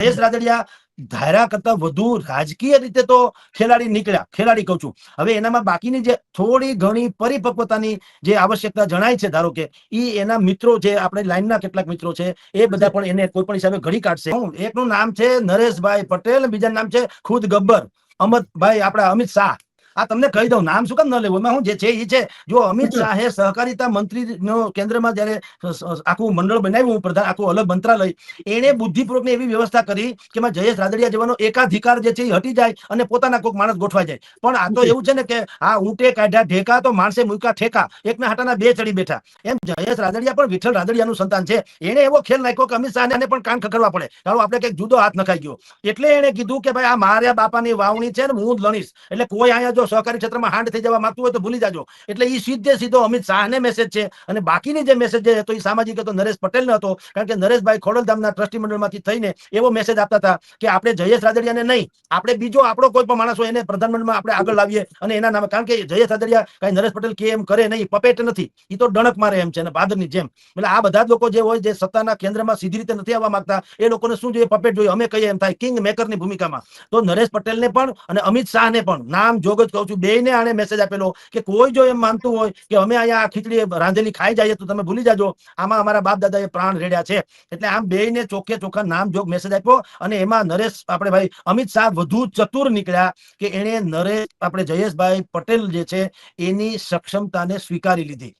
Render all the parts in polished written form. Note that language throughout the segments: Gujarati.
જયેશ રાદડિયા ધારા કરતા વધુ રાજકીય રીતે તો ખેલાડી નીકળ્યા, ખેલાડી કહું છું. હવે એનામાં બાકીની જે થોડી ઘણી પરિપક્વતાની જે આવશ્યકતા જણાય છે, ધારો કે એના મિત્રો છે, આપણે લાઈનના કેટલાક મિત્રો છે, એ બધા પણ એને કોઈ પણ હિસાબે ઘડી કાઢશે. એકનું નામ છે નરેશભાઈ પટેલ, બીજાનું નામ છે ખુદ ગબ્બર અમદભાઈ, આપડા અમિત શાહ. આ તમને કહી દઉં, નામ શું કામ ન લેવું, એમાં હું જે છે એ છે. જો અમિત શાહે સહકારિતા મંત્રીનો કેન્દ્રમાં જયારે આખું મંડળ બનાવ્યું, પ્રધાન આખું અલગ મંત્રાલય, એને બુદ્ધિપૂર્વકની એવી વ્યવસ્થા કરી કે જયેશ રાદડિયા જેવાનો એકાધિકાર જે છે એ હટી જાય અને પોતાના કોઈક માણસ ગોઠવાઈ જાય. પણ આ તો એવું છે ને કે આ ઊંટે કાઢ્યા ઢેકા તો માણસે મૂક્યા ઠેકા, એકના હાટાના બે ચડી બેઠા. એમ જયેશ રાદડિયા પણ વિઠ્ઠલ રાદડિયાનું સંતાન છે. એને એવો ખેલ નાખ્યો કે અમિત શાહને પણ કાન ખખડવા પડે, ચાલો આપણે કઈક જુદો હાથ નખાઈ ગયો. એટલે એને કીધું કે ભાઈ આ માર્યા બાપાની વાવણી છે ને, હું જ લણીશ. એટલે કોઈ અહીંયા જો સહકારી ક્ષેત્રમાં હાંડ થઈ જવા માંગતું હોય તો ભૂલી જાજો. એટલે એ સીધો અમિત શાહને મેસેજ છે. અને બાકીની જે મેસેજ છે તો એ સામાજિક હતો નરેશ પટેલનો હતો, કારણ કે નરેશભાઈ ખોડલધામના ટ્રસ્ટી મંડળમાંથી થઈને એવો મેસેજ આપતા હતા કે આપણે જયેશ રાદડિયાને નહીં, આપણે બીજો આપણો કોઈ પણ માણસ હોય એને પ્રધાનમંત્રીમાં આપણે આગળ લાવીએ અને એના નામે. કારણ કે જયેશ રાદડિયા કઈ નરેશ પટેલ કે એમ કરે નહીં, પપેટ નથી, એ તો ડણક મારે એમ છે, ભાદરની જેમ. એટલે આ બધા જ લોકો જે હોય, જે સત્તાના કેન્દ્રમાં સીધી રીતે નથી આવવા માંગતા, એ લોકોને શું જોઈએ, પપેટ જોઈએ. અમે કહીએ એમ થાય, કિંગ મેકરની ભૂમિકામાં. તો નરેશ પટેલને પણ અને અમિત શાહને પણ નામ જોગ જ કહું છું, બેયને આને મેસેજ આપેલો કે કોઈ જો એમ માનતું હોય કે અમે અહીંયા ખીચડી રાંધેલી ખાઈ જઈએ તો તમે ભૂલી જાજો, આમાં અમારા બાપ દાદાએ પ્રાણ રેડ્યા છે. એટલે આમ બેયને ચોખ્ખે ચોખ્ખા નામ જોગ મેસેજ આપ્યો. અને એમાં નરેશ આપણે ભાઈ અમિત શાહ વધુ ચતુર નીકળ્યા કે એને નરેશ આપણે જયેશભાઈ પટેલ જે છે એની સક્ષમતાને સ્વીકારી લીધી.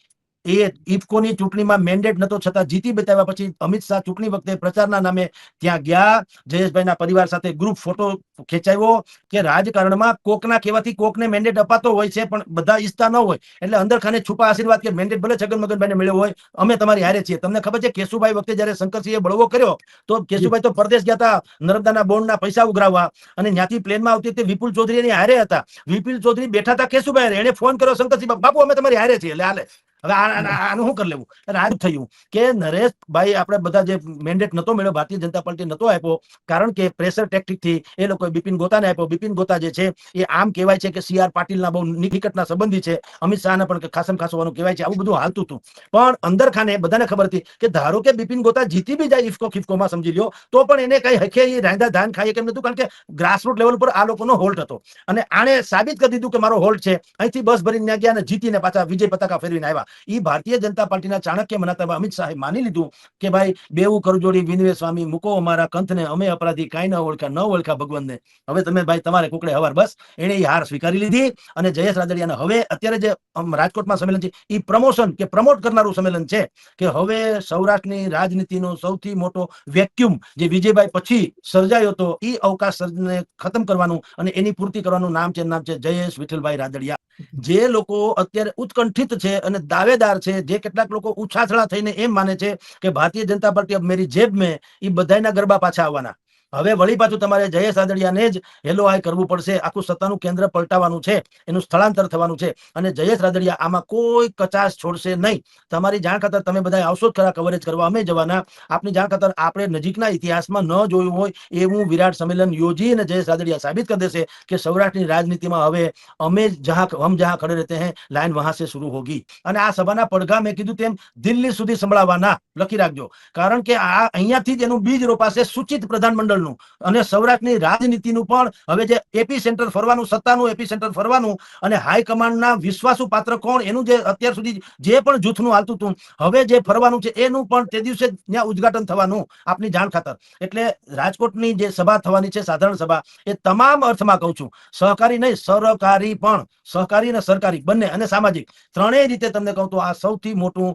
એ ઇફકોની ચૂંટણીમાં મેન્ડેટ નતો, છતાં જીતી બતાવ્યા. પછી અમિત શાહ ચૂંટણી વખતે પ્રચારના નામે ત્યાં ગયા, જયેશભાઈના પરિવાર સાથે ગ્રુપ ફોટો ખેંચાવ્યો કે રાજકારણમાં કોકના કહેવાથી કોકને મેન્ડેટ અપાતો હોય છે, પણ બધા ઈચ્છતા ન હોય. એટલે અંદર ખાને છુપા આશીર્વાદ કે મેન્ડેટ ભલે છગન મગનભાઈને મળ્યો હોય, અમે તમારી હારે છીએ. તમને ખબર છે કેશુભાઈ વખતે જયારે શંકરસિંહે બળવો કર્યો તો કેશુભાઈ તો પરદેશ ગયા હતા નર્મદાના બોન્ડના પૈસા ઉઘરાવવા, અને ત્યાંથી પ્લેનમાં આવતી તે વિપુલ ચૌધરી એની હારે હતા. વિપુલ ચૌધરી બેઠા હતા કેશુભાઈ, એને ફોન કર્યો શંકરસિંહ બાપુ અમે તમારી હારે છીએ. એટલે હાલે હવે આનું શું કરી લેવું. રાજ થયું કે નરેશભાઈ આપણે બધા જે મેન્ડેટ નતો મળ્યો, ભારતીય જનતા પાર્ટી નતો આપ્યો, કારણ કે પ્રેશર ટેક્ટિક થી એ લોકોએ બિપિન ગોતાને આપ્યો. બિપિન ગોતા જે છે એ આમ કહેવાય છે કે CR પાટીલના બહુ નિકટના સંબંધી છે, અમિત શાહના પણ ખાસમ ખાસવાનું કહેવાય છે. આવું બધું હાલતું હતું. પણ અંદર ખાને બધાને ખબર હતી કે ધારો કે બિપિન ગોતા જીતી બી જાય ઇફકો ખિફકોમાં, સમજી લ્યો, તો પણ એને કઈ હખે એ રાંધા ધાન ખાઈએ કેમ નતું, કારણ કે ગ્રાસરૂટ લેવલ પર આ લોકોનો હોલ્ટ હતો. અને આણે સાબિત કરી દીધું કે મારો હોલ્ટ છે. અહીંથી બસ ભરીને ગયા અને જીતીને પાછા વિજય પતાકા ફેરવીને આવ્યા. એ ભારતીય જનતા પાર્ટીના ચાણક્ય મનાતા અમિત શાહે માની લીધું કે ભાઈ બેવું કરજોડી વિનવે સ્વામી મૂકો અમારા કંથને, અમે અપરાધી કાંઈ ન ઓળખા ભગવાનને. હવે તમે ભાઈ તમારે કુકડે હવાર. બસ એને એ હાર સ્વીકારી લીધી. અને જયેશ રાદડિયાને હવે અત્યારે જે રાજકોટમાં સંમેલન છે એ પ્રમોશન કે પ્રમોટ કરનારું સંમેલન છે કે હવે સૌરાષ્ટ્રની રાજનીતિનો સૌથી મોટો વેક્યુમ જે વિજયભાઈ પછી સર્જાયો હતો, એ અવકાશ સર્જને ખતમ કરવાનું અને એની પૂર્તિ કરવાનું નામ છે જયેશ વિઠ્ઠલભાઈ રાદડિયા. જે લોકો અત્યારે ઉત્કંઠિત છે અને દાવેદાર છે, જે કેટલાક લોકો ઉછાછળા થઈને એમ માને છે કે ભારતીય જનતા પાર્ટી અબ મેરી જેબ મેં, એ બધાના ગરબા પાછા આવવાના. હવે વળી પાછું તમારે જયેશ રાદડિયાને જ હેલો હાય કરવું પડશે. આખું સત્તાનું કેન્દ્ર પલટાવવાનું છે, એનું સ્થળાંતર થવાનું છે. અને જયેશ રાદડિયા આમાં કોઈ કચાશ છોડશે નહીં. તમારી જાણ ખાતર તમે બધા આવશો જ ખરા કવરેજ કરવા, અમે જવાના. આપની જાણ ખાતર આપણે નજીકના ઇતિહાસમાં ન જોયું હોય એવું વિરાટ સંમેલન યોજી અને જયેશ રાદડિયા સાબિત કરી દેશે કે સૌરાષ્ટ્રની રાજનીતિમાં હવે અમે હમ જહાં ખડે રહેતે हैं લાઈન વહાં સે શરૂ હોગી. અને આ સભાના પડઘા મેં કીધું તેમ દિલ્હી સુધી સંભળાવવાના, લખી રાખજો. કારણ કે આ અહીંયાથી જ એનું બીજ રોપાશે સૂચિત પ્રધાનમંડળનું અને સૌરાષ્ટ્રની રાજનીતિનું. પણ હવે જે એપી સેન્ટર ફરવાનું, સત્તાનું એપી સેન્ટર ફરવાનું અને હાઈકમાન્ડના વિશ્વાસુ પાત્ર કોણ, એનું જે અત્યાર સુધી જે પણ જૂથનું હાલતું હતું, હવે જે ફરવાનું છે એનું પણ તે દિવસે ત્યાં ઉદઘાટન થવાનું, આપની જાણ ખાતર. એટલે રાજકોટની જે સભા થવાની છે, સાધારણ સભા, એ તમામ અર્થમાં કહું છું, સહકારી નહીં સરકારી પણ, સહકારી અને સરકારી બંને અને સામાજિક ત્રણેય રીતે તમને કહું તો આ સૌથી મોટું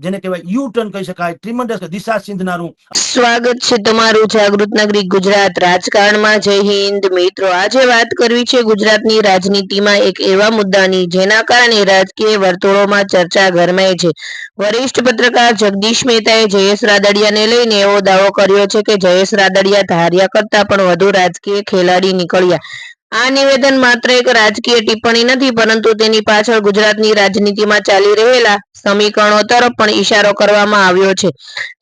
જેને કહેવાય યુ ટર્ન કહી શકાય, ટ્રીમન્ડસ દિશા સિંધનારું. સ્વાગત છે તમારું જાગૃત નાગરિક ગુજરાત રાજકારણમાં. જય હિન્દ મિત્રો, આજે વાત કરવી છે ગુજરાતની રાજનીતિમાં એક એવા મુદ્દાની જેના કારણે રાજકીય વર્તુળોમાં ચર્ચા ગરમાય છે. વરિષ્ઠ પત્રકાર જગદીશ મહેતાએ જયેશ રાદડિયાને લઈને એવો દાવો કર્યો છે કે જયેશ રાદડિયા ધાર્યા કરતા પણ વધુ રાજકીય ખેલાડી નીકળ્યા. આ નિવેદન માત્ર એક રાજકીય ટિપ્પણી નથી, પરંતુ તેની પાછળ ગુજરાતની રાજનીતિમાં ચાલી રહેલા સમીકરણો તરફ પણ ઈશારો કરવામાં આવ્યો છે.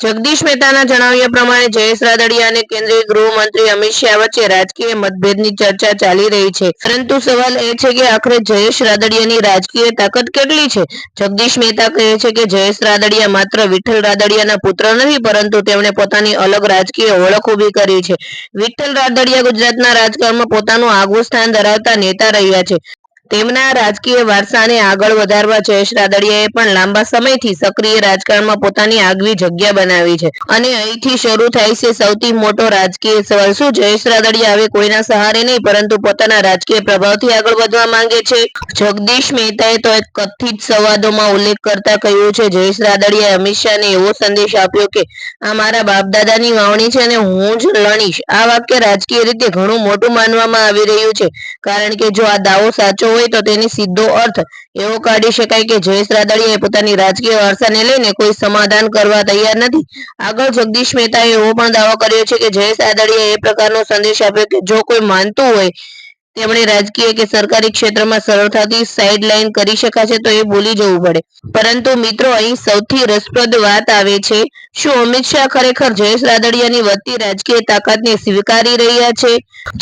જગદીશ મહેતાના જણાવ્યા પ્રમાણે જયેશ રાદડિયા અને કેન્દ્રીય ગૃહમંત્રી અમિત શાહ વચ્ચે રાજકીય મતભેદની ચર્ચા ચાલી રહી છે. પરંતુ સવાલ એ છે કે આખરે જયેશ રાદડિયાની રાજકીય તાકાત કેટલી છે? જગદીશ મહેતા કહે છે કે જયેશ રાદડિયા માત્ર વિઠ્ઠલ રાદડિયાના પુત્ર નથી, પરંતુ તેમણે પોતાની અલગ રાજકીય ઓળખ ઊભી કરી છે. વિઠ્ઠલ રાદડિયા ગુજરાતના રાજકારણમાં પોતાનું આગવું સ્થાન ધરાવતા નેતા રહ્યા છે. તેમના રાજકીય વારસાને આગળ વધારવા જયેશ રાદડિયાએ પણ લાંબા સમયથી સક્રિય રાજકારણમાં પોતાની આગવી જગ્યા બનાવી છે. અને અહીંથી શરૂ થાય છે સૌથી મોટો રાજકીય સવાલ, શું જયેશ રાદડિયા હવે કોઈના સહારે નહીં, પરંતુ પોતાના રાજકીય પ્રભાવથી આગળ વધવા માંગે છે? જગદીશ મહેતાએ તો એક કથિત સંવાદોમાં ઉલ્લેખ કરતા કહ્યું છે, જયેશ રાદડિયાએ અમિત શાહને એવો સંદેશ આપ્યો કે આ મારા બાપદાદાની વાવણી છે અને હું જ લણીશ. આ વાક્ય રાજકીય રીતે ઘણું મોટું માનવામાં આવી રહ્યું છે, કારણ કે જો આ દાવો સાચો હોય તો તેની સીધો અર્થ એવો કાઢી શકાય કે જયેશ રાદડિયાએ પોતાની રાજકીય વારસાને લઈને કોઈ સમાધાન કરવા તૈયાર નથી. આગળ જગદીશ મહેતાએ એવો પણ દાવો કર્યો છે કે જયેશ રાદડિયાએ એ પ્રકારનો સંદેશ આપ્યો કે જો કોઈ માનતું હોય તેમણે રાજકીય કે સરકારી ક્ષેત્રમાં સરળતાથી સાઇડલાઇન કરી શકાશે તો એ ભૂલી જવું પડે. પરંતુ મિત્રો, અહીં સૌથી રસપ્રદ વાત આવે છે, શું અમિત શાહ ખરેખર જયેશ રાદડિયાની વધતી રાજકીય તાકાતને સ્વીકારી રહ્યા છે?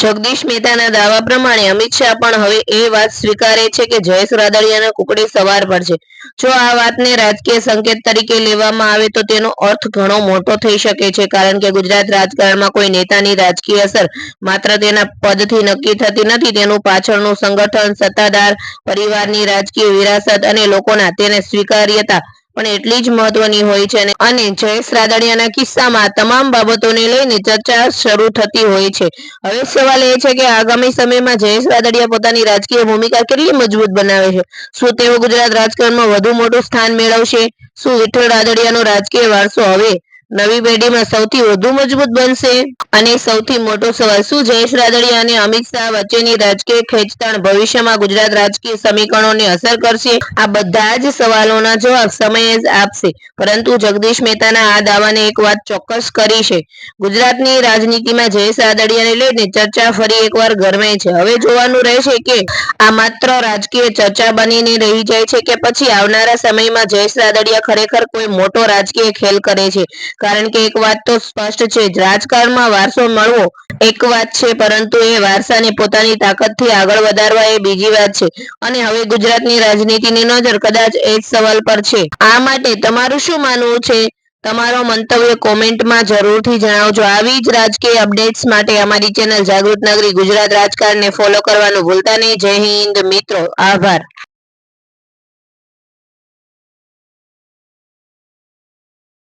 જગદીશ મહેતાના દાવા પ્રમાણે અમિત શાહ પણ હવે એ વાત સ્વીકારે છે કે જયેશ રાદડિયાના કુકડે સવાર પર છે. જો આ વાતને રાજકીય સંકેત તરીકે લેવામાં આવે તો તેનો અર્થ ઘણો મોટો થઈ શકે છે, કારણ કે ગુજરાત રાજકારણમાં કોઈ નેતાની રાજકીય અસર માત્ર તેના પદથી નક્કી થતી નથી. તેનું પાછળનું સંગઠન, સત્તાધાર પરિવારની રાજકીય વિરાસત અને લોકોના તેને સ્વીકાર્યતા પણ એટલી જ મહત્વની હોય છે. અને જયેશ રાદડિયાના કિસ્સામાં તમામ બાબતોને લઈને ચર્ચા શરૂ થતી હોય છે. હવે સવાલ એ છે કે આગામી સમયમાં જયેશ રાદડિયા પોતાની રાજકીય ભૂમિકા કેટલી મજબૂત બનાવે છે. શું તેઓ ગુજરાત રાજકારણમાં વધુ મોટું સ્થાન મેળવશે? શું વિઠ્ઠલ રાદડિયાનો રાજકીય વારસો હવે નવી પેઢીમાં સૌથી વધુ મજબૂત બનશે? અને સૌથી મોટો સવાલ, શું જયેશ રાદડિયા અને અમિત શાહ વચ્ચેની રાજકીય ખેંચતાણ ભવિષ્યમાં ગુજરાત રાજકીય સમીકરણોને અસર કરશે? આ બધા જ સવાલોના જવાબ સમય જ આપશે. પરંતુ જગદીશ મહેતાના આ દાવાને એક વાત ચોક્કસ કરી છે, ગુજરાતની રાજનીતિમાં જયેશ રાદડિયાને લઈને ચર્ચા ફરી એકવાર ગરમાઈ છે. હવે જોવાનું રહેશે કે આ માત્ર રાજકીય ચર્ચા બનીને રહી જાય છે કે પછી આવનારા સમયમાં જયેશ રાદડિયા ખરેખર કોઈ મોટો રાજકીય ખેલ કરે છે. કારણ કે એક વાત તો સ્પષ્ટ છે, રાજકારણમાં વારસો મળવો એક વાત છે, પરંતુ એ વારસાને પોતાની તાકાતથી આગળ વધારવા એ બીજી વાત છે. અને હવે ગુજરાતની રાજનીતિની નજર કદાચ એ જ સવાલ પર છે. આ માટે તમારું શું માનવું છે? તમારો મંતવ્ય કોમેન્ટમાં જરૂરથી જણાવજો. આવી જ રાજકીય અપડેટ્સ માટે અમારી ચેનલ જાગૃત નાગરિક ગુજરાત રાજકારણને ફોલો કરવાનું ભૂલતા નહીં. જય હિન્દ મિત્રો, આભાર.